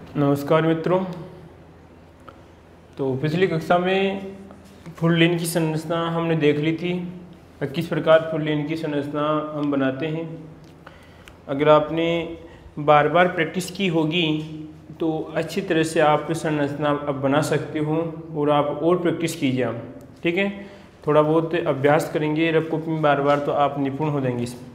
नमस्कार मित्रों। तो पिछली कक्षा में फुल्लिन की संरचना हमने देख ली थी और किस प्रकार फुल्लिन की संरचना हम बनाते हैं। अगर आपने बार बार प्रैक्टिस की होगी तो अच्छी तरह से आप संरचना अब बना सकते हो और आप और प्रैक्टिस कीजिए आप, ठीक है। थोड़ा बहुत अभ्यास करेंगे रफ कॉपी में बार बार तो आप निपुण हो जाएंगे इसमें।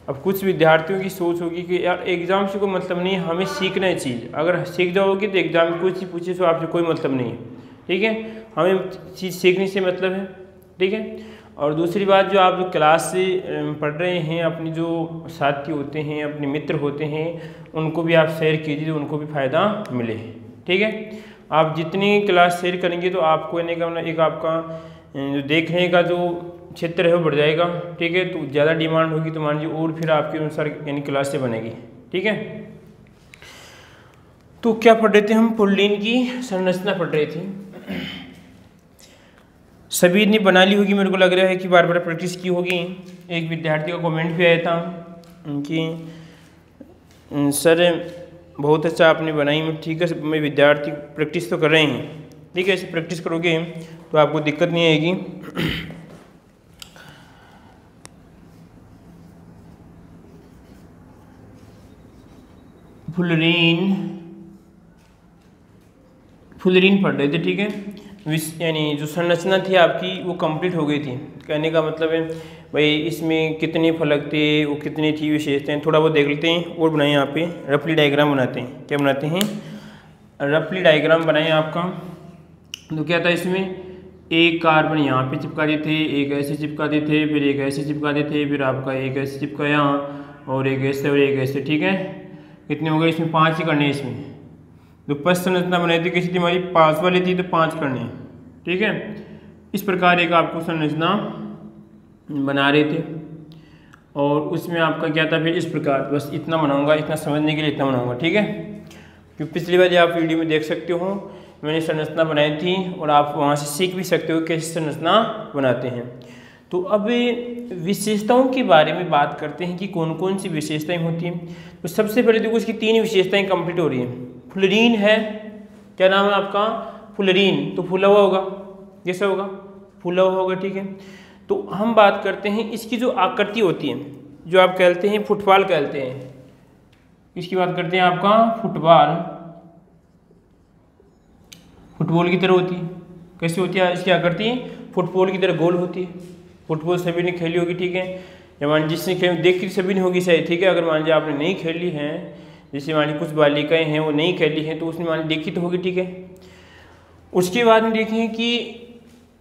अब कुछ विद्यार्थियों की सोच होगी कि यार एग्ज़ाम से कोई मतलब नहीं, हमें सीखना है चीज़। अगर सीख जाओगे तो एग्ज़ाम में कोई चीज़ पूछे तो आपसे कोई मतलब नहीं है, ठीक है। हमें चीज़ सीखने से मतलब है, ठीक है। और दूसरी बात, जो आप जो क्लास से पढ़ रहे हैं, अपने जो साथी होते हैं, अपने मित्र होते हैं, उनको भी आप शेयर कीजिए तो उनको भी फ़ायदा मिले, ठीक है। आप जितनी क्लास शेयर करेंगे तो आपको एक आपका जो देखने का जो क्षेत्र है वो बढ़ जाएगा, ठीक है। तो ज़्यादा डिमांड होगी तो मान लीजिए और फिर आपके अनुसार यानी क्लास से बनेगी, ठीक है। तो क्या पढ़ रहे थे हम? फुल्लिन की संरचना पढ़ रहे थे। सभी ने बना ली होगी, मेरे को लग रहा है कि बार बार प्रैक्टिस की होगी। एक विद्यार्थी का कमेंट भी आया था कि सर बहुत अच्छा आपने बनाई। मैं ठीक है, मैं विद्यार्थी प्रैक्टिस तो कर रहे हैं, ठीक है। ऐसे प्रैक्टिस करोगे तो आपको दिक्कत नहीं आएगी। फुल्लिन पढ़ रहे थे, ठीक है। यानी जो संरचना थी आपकी वो कंप्लीट हो गई थी। कहने का मतलब है भाई इसमें कितने फलक थे, वो कितनी थी विशेषताएं, थोड़ा बहुत देख लेते हैं और बनाए। यहाँ पे रफली डायग्राम बनाते हैं। क्या बनाते हैं? रफली डायग्राम बनाए आपका। तो क्या था इसमें, एक कार्बन यहाँ पे चिपका देते थे, एक ऐसे चिपका देते थे, फिर एक ऐसे चिपका देते थे, फिर आपका एक ऐसे चिपका यहाँ और एक ऐसे और एक ऐसे, ठीक है। कितने हो गए इसमें? 5 ही करने हैं इसमें। जो फर्स्ट संरचना बनाई थी किसी थी हमारी 5 वाली थी, तो 5 करने हैं, ठीक है। इस प्रकार एक आपको संरचना बना रहे थे और उसमें आपका क्या था फिर इस प्रकार, बस इतना बनाऊंगा, इतना समझने के लिए इतना बनाऊंगा, ठीक है। क्योंकि पिछली बार आप वीडियो में देख सकते हो मैंने संरचना बनाई थी और आप वहाँ से सीख भी सकते हो कैसे संरचना बनाते हैं। तो अब विशेषताओं के बारे में बात करते हैं कि कौन कौन सी विशेषताएं होती हैं। तो सबसे पहले देखो इसकी 3 विशेषताएं कंप्लीट हो रही हैं। फुल्लिन है, क्या नाम है आपका? फुल्लिन। तो फूला हुआ होगा, कैसा होगा? फूला हुआ होगा, ठीक है। तो हम बात करते हैं इसकी जो आकृति होती है, जो आप कहते हैं फुटबॉल कहते हैं, इसकी बात करते हैं आपका फुटबॉल। फुटबॉल की तरह होती है। कैसी होती है इसकी आकृति? फुटबॉल की तरह गोल होती है। फुटबॉल सभी ने खेली होगी, ठीक है। या मान जिसने खेल देखी सभी ने होगी शायद, ठीक है। अगर मान लीजिए आपने नहीं खेली है, जैसे मान लीजिए कुछ बालिकाएं हैं वो नहीं खेली हैं, तो उसने मान लीजिए देखी तो होगी, ठीक है। उसके बाद में देखें कि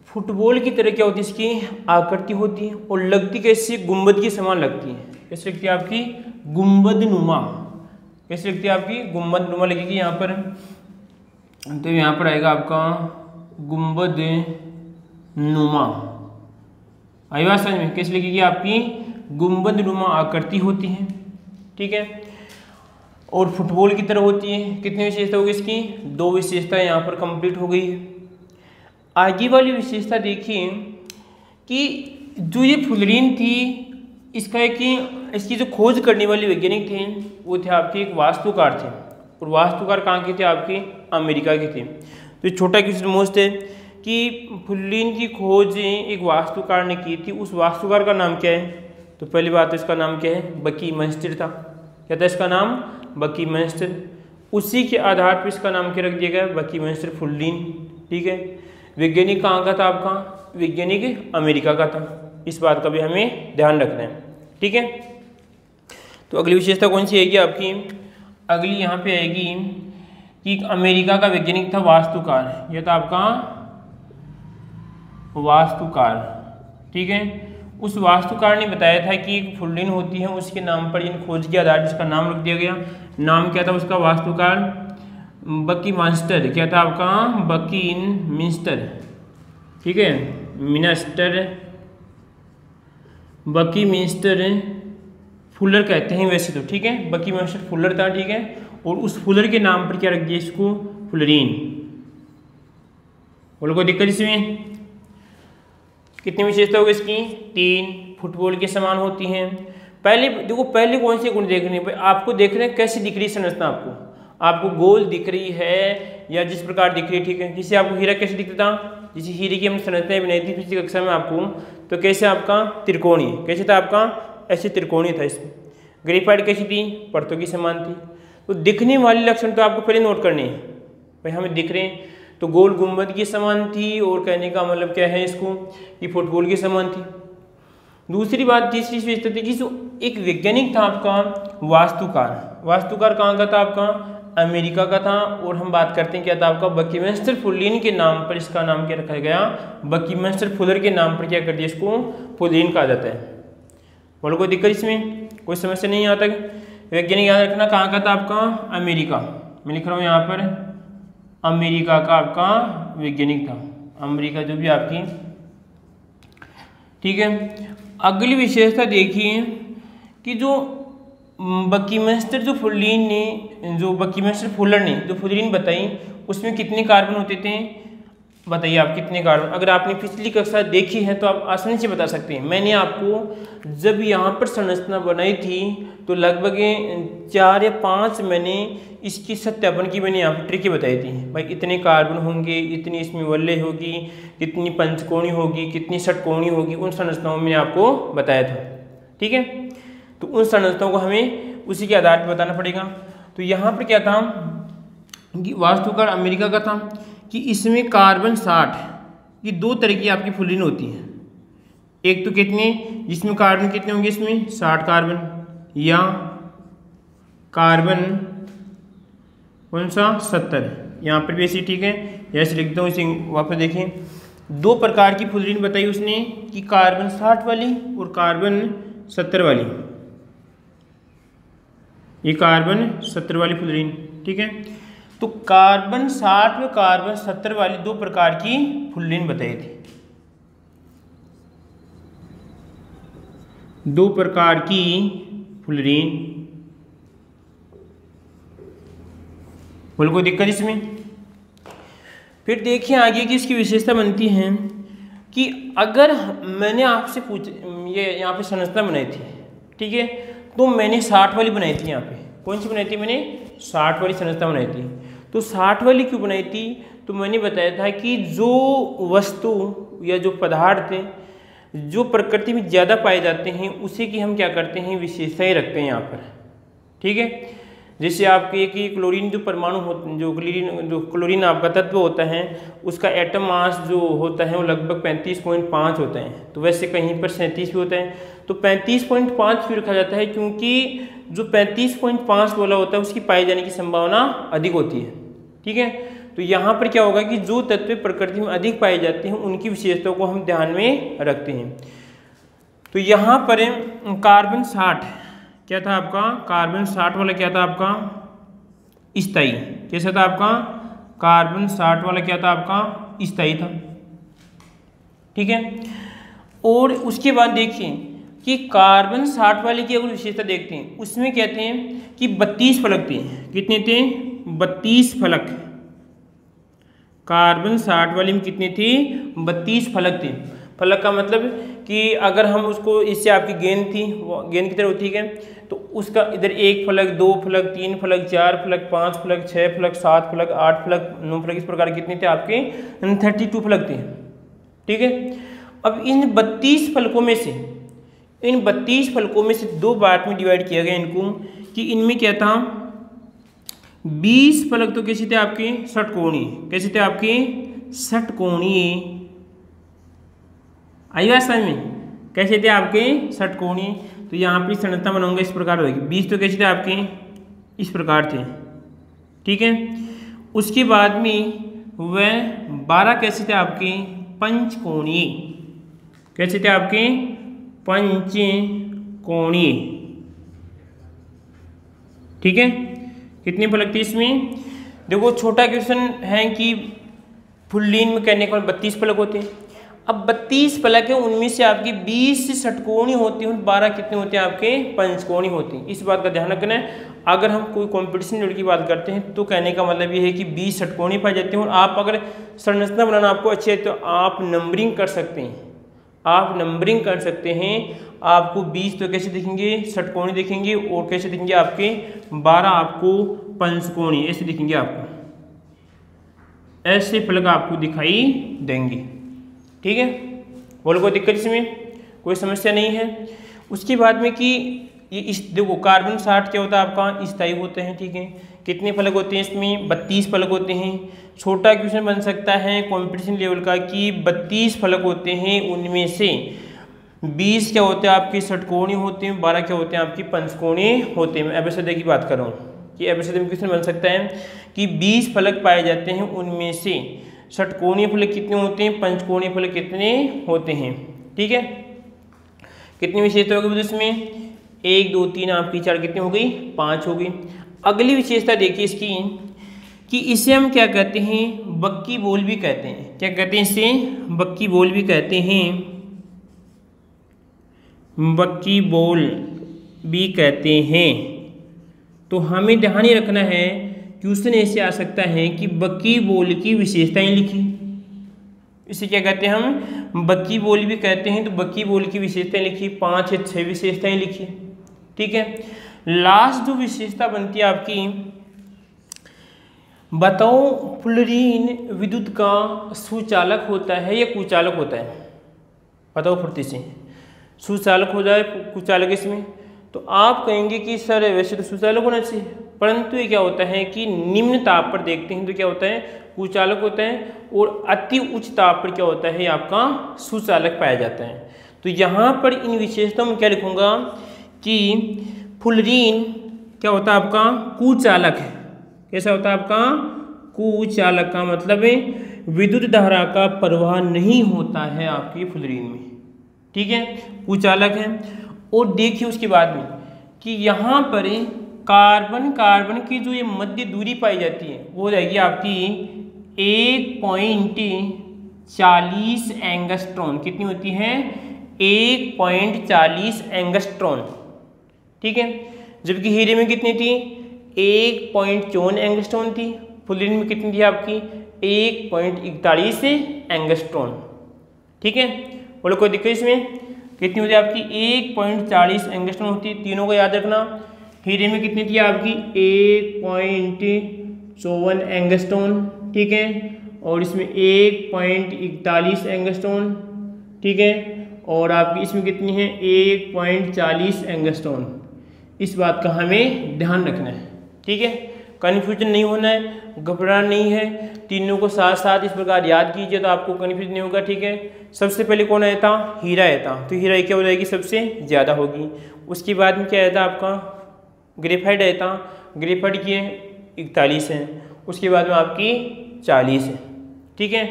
फुटबॉल की तरह क्या होती है, इसकी आकृति होती है और लगती कैसी? गुंबद के समान लगती है। कैसे लगती है आपकी? गुंबद नुमा। कैसे लगती है आपकी? गुंबद नुमा लगेगी यहाँ पर। तो यहाँ पर आएगा आपका गुंबद नुमा। आई बात समझ में? कैसे लगेगी आपकी? गुंबद नुमा आकृति होती है, ठीक है। और फुटबॉल की तरह होती है। कितनी विशेषता होगी इसकी? 2 विशेषता यहाँ पर कंप्लीट हो गई है। आगे वाली विशेषता देखिए कि जो ये फुल्लिन थी, इसका है कि इसकी जो खोज करने वाले वैज्ञानिक थे वो थे आपके एक वास्तुकार थे। और वास्तुकार कहाँ के थे? आपके अमेरिका के थे। तो छोटा क्वेश्चन मोस्ट है कि फुल्लिन की खोज एक वास्तुकार ने की थी, उस वास्तुकार का नाम क्या है? तो पहली बात तो इसका नाम क्या है? बकीमंस्टर था। क्या था इसका नाम? बकीमंस्टर। उसी के आधार पर इसका नाम क्या रख दिया गया? बकीमंस्टर फुल्लिन, ठीक है। वैज्ञानिक कहाँ का था आपका? वैज्ञानिक अमेरिका का था। इस बात का भी हमें ध्यान रखना है, ठीक है। तो अगली विशेषता कौन सी आएगी आपकी? अगली यहाँ पे आएगी कि अमेरिका का वैज्ञानिक था वास्तुकार। यह था आपका वास्तुकार, ठीक है। उस वास्तुकार ने बताया था कि एक फुल्लिन होती है, उसके नाम पर इन खोज के आधार पर इसका नाम रख दिया गया। नाम क्या था उसका? वास्तुकार बकीमंस्टर। क्या था आपका? बकीमंस्टर, ठीक है। बकीमंस्टर फुलर कहते हैं वैसे तो, ठीक है। बकीमंस्टर फुलर था, ठीक है। और उस फुलर के नाम पर क्या रख दिया इसको? फुल्लिन। बोलो कोई दिक्कत इसमें? कितनी विशेषता होगी इसकी? 3। फुटबॉल के समान होती हैं। पहले देखो, पहले कौन से गुण देखने हैं आपको? देखना है कैसी दिख रही है संरचना आपको। आपको गोल दिख रही है या जिस प्रकार दिख रही है, ठीक है। जिसे आपको हीरा कैसे दिखता था, जिसे हीरे की हम संरचनाएं बनाई थी पिछली कक्षा में आपको, तो कैसे आपका त्रिकोणीय, कैसे था आपका, ऐसे त्रिकोणीय था। इसमें ग्रेफाइट कैसी थी, परतों की समान थी। तो दिखने वाली लक्षण तो आपको पहले नोट करनी है, भाई हमें दिख रहे हैं तो गोल गुंबद की समान थी, और कहने का मतलब क्या है इसको कि फुटबॉल की समान थी। दूसरी बात, तीसरी विशेषता थी कि जो एक वैज्ञानिक था आपका वास्तुकार, वास्तुकार कहाँ का था आपका, अमेरिका का था। और हम बात करते हैं क्या था आपका, बकीमेंस्टर फुल्लिन के नाम पर इसका नाम क्या रखा गया, बकीमेंस्टर फुलर के नाम पर क्या कर दिया इसको, फुल्लिन कहा जाता है। बोलो कोई दिक्कत इसमें, कोई समस्या नहीं आता। वैज्ञानिक याद रखना कहाँ का था आपका, अमेरिका, मैं लिख रहा हूँ यहाँ पर अमेरिका का आपका वैज्ञानिक था, अमेरिका जो भी आपकी, ठीक है। अगली विशेषता देखिए कि जो बकीमेंस्टर जो फुल्लिन ने, जो बकीमेंस्टर फुलर ने जो फुल्लिन बताई उसमें कितने कार्बन होते थे, बताइए आप कितने कार्बन। अगर आपने पिछली कक्षा देखी है तो आप आसानी से बता सकते हैं। मैंने आपको जब यहाँ पर संरचना बनाई थी तो लगभग 4 या 5 मैंने इसकी सत्यापन की, मैंने यहाँ पर ट्रिकें बताई थी। भाई इतने कार्बन होंगे, इतनी इसमें वलय होगी, कितनी पंचकोणी होगी, कितनी षटकोणी होगी, उन संरचनाओं में आपको बताया था, ठीक है। तो उन संरचनाओं को हमें उसी के आधार पर बताना पड़ेगा। तो यहाँ पर क्या था कि वास्तुकार अमेरिका का था कि इसमें कार्बन 60 की 2 तरह की आपकी फुल्लिन होती है। एक तो कितने, जिसमें कार्बन कितने होंगे, इसमें 60 कार्बन, या कार्बन कौन सा 70, यहाँ पर भी ऐसे, ठीक है। ऐसे लिखता हूँ, इसे वापस देखें। 2 प्रकार की फुल्लिन बताई उसने कि कार्बन 60 वाली और कार्बन 70 वाली, ये कार्बन 70 वाली फुल्लिन, ठीक है। तो कार्बन 60 व कार्बन 70 वाली 2 प्रकार की फुल्लिन बताई थी, 2 प्रकार की फुल्लिन। बोल कोई दिक्कत इसमें। फिर देखिए आगे की इसकी विशेषता बनती है कि अगर मैंने आपसे ये यहाँ पे संरचना बनाई थी, ठीक है, तो मैंने 60 वाली बनाई थी। यहाँ पे कौन सी बनाई थी, मैंने 60 वाली संरचना बनाई थी। तो 60 वाली क्यों बनाई थी, तो मैंने बताया था कि जो वस्तु या जो पदार्थ जो प्रकृति में ज़्यादा पाए जाते हैं उसी की हम क्या करते हैं, विशेषताएं रखते हैं यहाँ पर, ठीक है। जैसे आपके कि क्लोरीन जो परमाणु होते, जो क्लोरीन आपका तत्व होता है, उसका एटम मास जो होता है वो लगभग 35.5 होता है। तो वैसे कहीं पर 37 भी होता है, तो 35.5 भी रखा जाता है क्योंकि जो 35.5 बोला होता है उसकी पाए जाने की संभावना अधिक होती है, ठीक है। तो यहाँ पर क्या होगा कि जो तत्व प्रकृति में अधिक पाए जाते हैं उनकी विशेषताओं को हम ध्यान में रखते हैं। तो यहाँ पर कार्बन 60 क्या था आपका, कार्बन 60 वाला क्या था आपका, स्थायी। कैसा था आपका, कार्बन 60 वाला क्या था आपका, स्थायी था, ठीक है। और उसके बाद देखिए कि कार्बन 60 वाले की अगर विशेषता देखते हैं उसमें कहते हैं कि 32 फलक थे। कितने थे, 32 फलक। कार्बन 60 वाले में कितने थे, 32 फलक थे। फलक का मतलब कि अगर हम उसको, इससे आपकी गेंद थी, गेंद की तरह होती है, तो उसका इधर 1 फलक, 2 फलक, 3 फलक, 4 फलक, 5 फलक, 6 फलक, 7 फलक, 8 फलक, 9 फलक, इस प्रकार कितने थे आपके, 32 फलक थे, ठीक है। अब इन 32 फलकों में से, इन 32 फलकों में से 2 पार्ट में डिवाइड किया गया इनको, कि इनमें क्या था, 20 फलक तो कैसे थे आपके, षटकोणीय। कैसे थे आपके, षटकोणीय। आई बात समझ में, कैसे थे आपके, षटकोणीय। तो यहाँ पर संरचना बनाऊंगा इस प्रकार होगी। 20 तो कैसे थे आपके, इस प्रकार थे, ठीक है। उसके बाद में वह 12 कैसे थे आपके, पंचकोणीय। कैसे थे आपके, पंचकोणीय, ठीक है। कितने फलक थे इसमें, देखो छोटा क्वेश्चन है कि फुल्लिन में कहने के 32 फलक होते हैं। अब 32 फलक है, उनमें से आपकी 20 षटकोणीय होती हैं, 12 कितने होते हैं आपके, पंचकोणीय होती हैं। इस बात का ध्यान रखना है। अगर हम कोई कॉम्पिटिशन लेवल की बात करते हैं तो कहने का मतलब ये है कि 20 षटकोणीय पाए जाते हैं। और आप अगर संरचना बनाना आपको अच्छी है तो आप नंबरिंग कर सकते हैं। आप नंबरिंग कर सकते हैं। आपको 20 तो कैसे दिखेंगे, षटकोणी दिखेंगे, और कैसे दिखेंगे आपके 12 आपको पंचकोणी ऐसे दिखेंगे। आपको ऐसे फलक आपको दिखाई देंगे। ठीक है, बोलो कोई दिक्कत इसमें, कोई समस्या नहीं है। उसके बाद में कि ये इस देखो कार्बन 60 क्या होता है आपका स्थायी होते हैं। ठीक है, कितने फलक होते हैं इसमें, 32 फलक होते हैं। छोटा क्वेश्चन बन सकता है कंपटीशन लेवल का कि 32 फलक होते हैं, उनमें से 20 क्या होते हैं आपके षटकोणी होते हैं, 12 क्या होते हैं आपकी पंचकोणी होते हैं। मैं एबीसीडी की बात कर रहा हूँ कि एबीसीडी में क्वेश्चन बन सकता है कि 20 फलक पाए जाते हैं, उनमें से षटकोणीय फलक कितने होते हैं, पंचकोणीय फलक कितने होते हैं। ठीक है, कितनी विशेषता होगी इसमें, 1 2 3 आपकी 4 कितनी हो गई, 5 हो गई। अगली विशेषता देखिए इसकी कि इसे हम क्या कहते हैं, बक्की बोल भी कहते हैं। क्या कहते हैं इसे, बक्की बोल भी कहते हैं, बक्की बोल भी कहते हैं। तो हमें ध्यान ही रखना है, क्वेश्चन ऐसे आ सकता है कि बक्की बोल की विशेषताएं लिखी, इसे क्या कहते हैं हम, बक्की बोल भी कहते हैं। तो बक्की बोल की विशेषताएं लिखी, 5 या 6 विशेषताएं लिखी। ठीक है, लास्ट जो विशेषता बनती है आपकी, बताओ फ्लोरीन विद्युत का सुचालक होता है या कुचालक होता है, बताओ फुर्ती से। सुचालक हो जाए कुचालक इसमें, तो आप कहेंगे कि सर वैसे तो सुचालक होना चाहिए, परंतु ये क्या होता है कि निम्न ताप पर देखते हैं तो क्या होता है, कुचालक होता है, और अति उच्च ताप पर क्या होता है आपका सुचालक पाया जाता है। तो यहाँ पर इन विशेषताओं में क्या लिखूंगा कि फ्लोरीन क्या होता है आपका कुचालक है। कैसा होता है आपका, कुचालक का मतलब है विद्युत धारा का प्रवाह नहीं होता है आपकी फ्लोरीन में। ठीक है, कुचालक है। और देखिए उसके बाद में कि यहाँ पर कार्बन कार्बन की जो ये मध्य दूरी पाई जाती है वो हो जाएगी आपकी 1.40 एंगस्ट्रॉन। कितनी होती है, 1.40 एंगस्ट्रॉन। ठीक है, जबकि हीरे में कितनी थी, 1.54 एंगस्ट्रॉन थी। फ्लोरीन में कितनी थी आपकी, 1.41 एंगस्ट्रॉन। ठीक है, बोलो कोई दिक्कत इसमें, कितनी होती है आपकी 1.40 एंगस्ट्रॉन होती, तीनों को याद रखना। हीरे में कितनी थी आपकी 1.54 एंगस्ट्रॉन। ठीक है, और इसमें 1.41 एंगस्ट्रॉन। ठीक है, और आपकी इसमें कितनी है 1.40 एंगस्ट्रॉन। इस बात का हमें ध्यान रखना है। ठीक है, कन्फ्यूजन नहीं होना है, घबराना नहीं है, तीनों को साथ साथ इस प्रकार याद कीजिए तो आपको कन्फ्यूजन नहीं होगा। ठीक है, सबसे पहले कौन आया था, हीरा आया था, तो हीरा क्या हो जाएगी, सबसे ज़्यादा होगी। उसके बाद में क्या आया था आपका, ग्रेफाइट आया था, ग्रेफाइट की 41 है, उसके बाद में आपकी 40 है। ठीक है,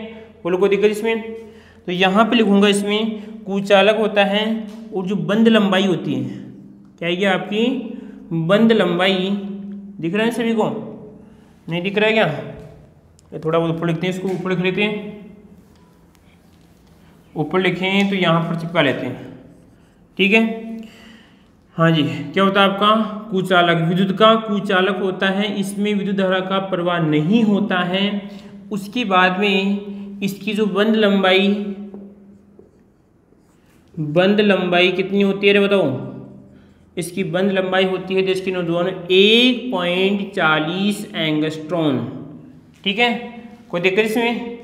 बोलो कोई दिक्कत इसमें। तो यहाँ पे लिखूंगा इसमें कुचालक होता है, और जो बंद लंबाई होती है क्या है आपकी, बंद लंबाई दिख रहा है सभी को, नहीं दिख रहा है क्या, ये थोड़ा बहुत ऊपर लिखते हैं, इसको ऊपर लिख लेते हैं, ऊपर लिखें तो यहाँ पर चिपका लेते हैं। ठीक है, हाँ जी, क्या होता है आपका कुचालक, विद्युत का कुचालक होता है, इसमें विद्युत धारा का प्रवाह नहीं होता है। उसके बाद में इसकी जो बंद लंबाई कितनी होती है रे बताओ, इसकी बंद लंबाई होती है जिसकी नौजवान 1.40 एंगस्ट्रॉन। ठीक है, कोई दिक्कत इसमें,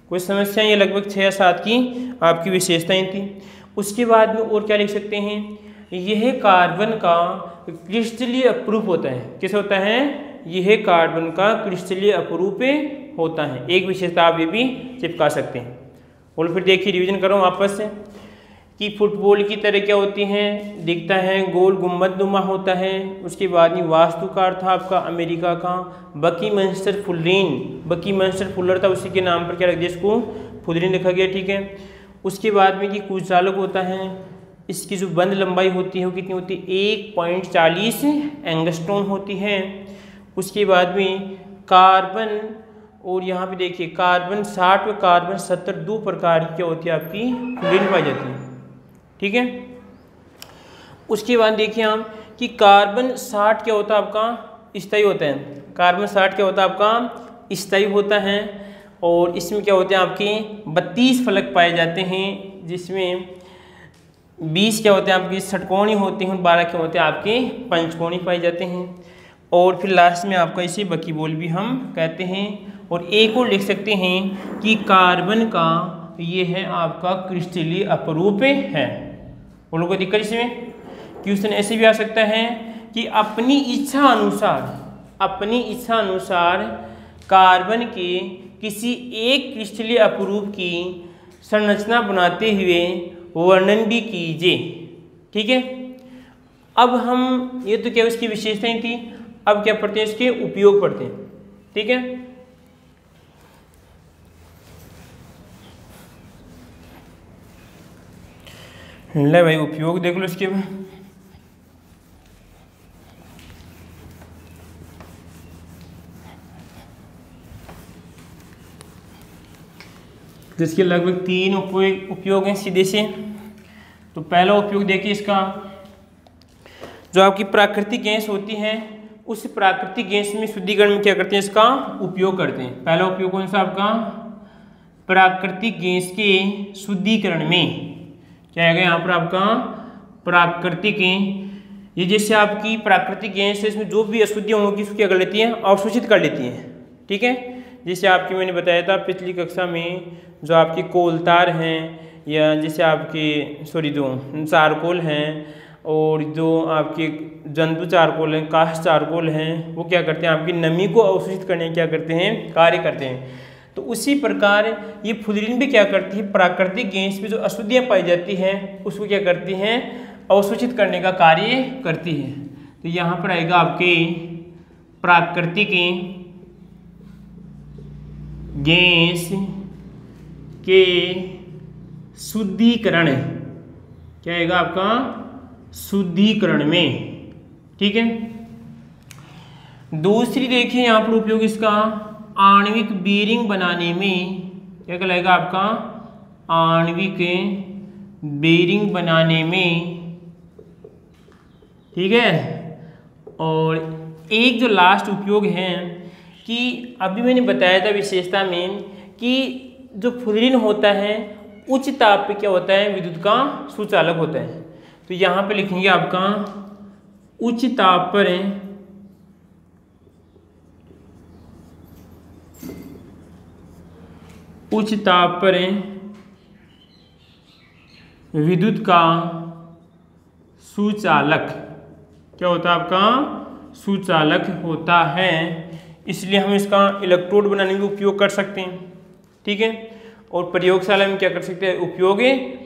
कोई समस्या, ये लगभग 6 या 7 की आपकी विशेषताएं थी। उसके बाद में और क्या लिख सकते हैं, यह कार्बन का क्रिस्टलीय अपरूप होता है। किस होता है, यह कार्बन का क्रिस्टलीय अपरूप होता है। एक विशेषता आप ये भी चिपका सकते हैं। और फिर देखिए रिवीजन करो आपस से कि फुटबॉल की तरह क्या होती हैं, दिखता है, गोल गुंबदनुमा होता है। उसके बाद में वास्तुकार था आपका अमेरिका का बकीमंस्टर फुलरीन, बकीमंस्टर फुलर था, उसी के नाम पर क्या रख दिया, इसको फुलरीन लिखा गया। ठीक है, उसके बाद में कि कुचालक होता है, इसकी जो बंद लंबाई होती है वो कितनी होती है, 1.40 एंगस्ट्रॉन होती है। उसके बाद में कार्बन, और यहाँ पे देखिए कार्बन 60 व कार्बन 70 दो प्रकार की क्या होती है आपकी फ्लोरीन पाई जाती है। ठीक है, उसके बाद देखिए हम कि कार्बन 60 क्या होता है आपका स्थायी होता है, कार्बन 60 क्या होता है आपका स्थायी होता है। और इसमें क्या होते हैं आपके 32 फलक पाए जाते हैं, जिसमें 20 क्या होते हैं आपके षटकोणी होते हैं और 12 क्या होते हैं आपके पंचकोणी पाए जाते हैं। और फिर लास्ट में आपका इसे बकीबोल भी हम कहते हैं। और एक और लिख सकते हैं कि कार्बन का ये है आपका क्रिस्टलीय अपरूप है। उन लोगों को दिक्कत इसमें क्वेश्चन ऐसे भी आ सकता है कि अपनी इच्छा अनुसार कार्बन के किसी एक क्रिस्टलीय अपरूप की संरचना बनाते हुए वर्णन भी कीजिए। ठीक है, अब हम ये तो क्या उसकी विशेषताएं थी, अब क्या पढ़ते हैं इसके उपयोग पढ़ते हैं। ठीक है, ले भाई उपयोग देख लो इसके। जिसके लगभग 3 उपयोग हैं सीधे से। तो पहला उपयोग देखिए इसका, जो आपकी प्राकृतिक गैस होती है उस प्राकृतिक गैस में शुद्धिकरण में क्या करते हैं, इसका उपयोग करते हैं। पहला उपयोग कौन सा आपका, प्राकृतिक गैस के शुद्धिकरण में क्या आएगा यहाँ पर आपका प्राकृतिक, ये जैसे आपकी प्राकृतिक गैस है इसमें जो भी अशुद्धियाँ होंगी उसको क्या कर लेती हैं, अवशोषित कर लेती हैं। ठीक है, जैसे आपकी मैंने बताया था पिछली कक्षा में, जो आपके कोलतार हैं या जैसे आपके जो चारकोल हैं और जो आपके जंतु चारकोल हैं, काष्ठ चारकोल हैं, वो क्या करते हैं आपकी नमी को अवशोषित करने क्या करते हैं, कार्य करते हैं। तो उसी प्रकार ये फुलरीन भी क्या करती है, प्राकृतिक गैस में जो अशुद्धियाँ पाई जाती हैं उसको क्या करती हैं, अवशोषित करने का कार्य करती है। तो यहाँ पर आएगा आपके प्राकृतिक गैस के शुद्धिकरण, क्या आएगा आपका शुद्धिकरण में। ठीक है, दूसरी देखिए यहाँ पर उपयोग इसका आणविक बेरिंग बनाने में, क्या कहलाएगा आपका आणविक बेरिंग बनाने में। ठीक है, और एक जो लास्ट उपयोग है कि अभी मैंने बताया था विशेषता में कि जो फुलरीन होता है उच्च ताप पे क्या होता है, विद्युत का सुचालक होता है। तो यहाँ पे लिखेंगे आपका उच्च ताप पर विद्युत का सुचालक क्या होता है, आपका सुचालक होता है। इसलिए हम इसका इलेक्ट्रोड बनाने में उपयोग कर सकते हैं। ठीक है, और प्रयोगशाला में क्या कर सकते हैं, उपयोग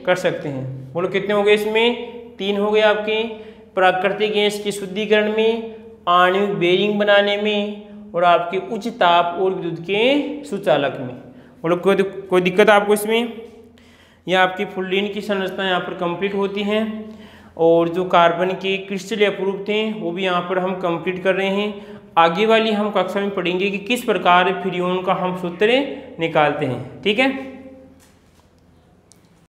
कर सकते हैं। बोलो कितने हो गए इसमें, 3 हो गए आपके, प्राकृतिक गैस के शुद्धिकरण में, आणविक बेरिंग बनाने में और आपके उच्च ताप और विद्युत के सुचालक में। बोलो कोई दिक्कत आपको इसमें। यह आपकी फुलरीन की संरचना यहाँ पर कंप्लीट होती है और जो कार्बन के क्रिस्टलीय अपरूप थे वो भी यहाँ पर हम कंप्लीट कर रहे हैं। आगे वाली हम कक्षा में पढ़ेंगे कि किस प्रकार फ्रीऑन का हम सूत्र निकालते हैं। ठीक है।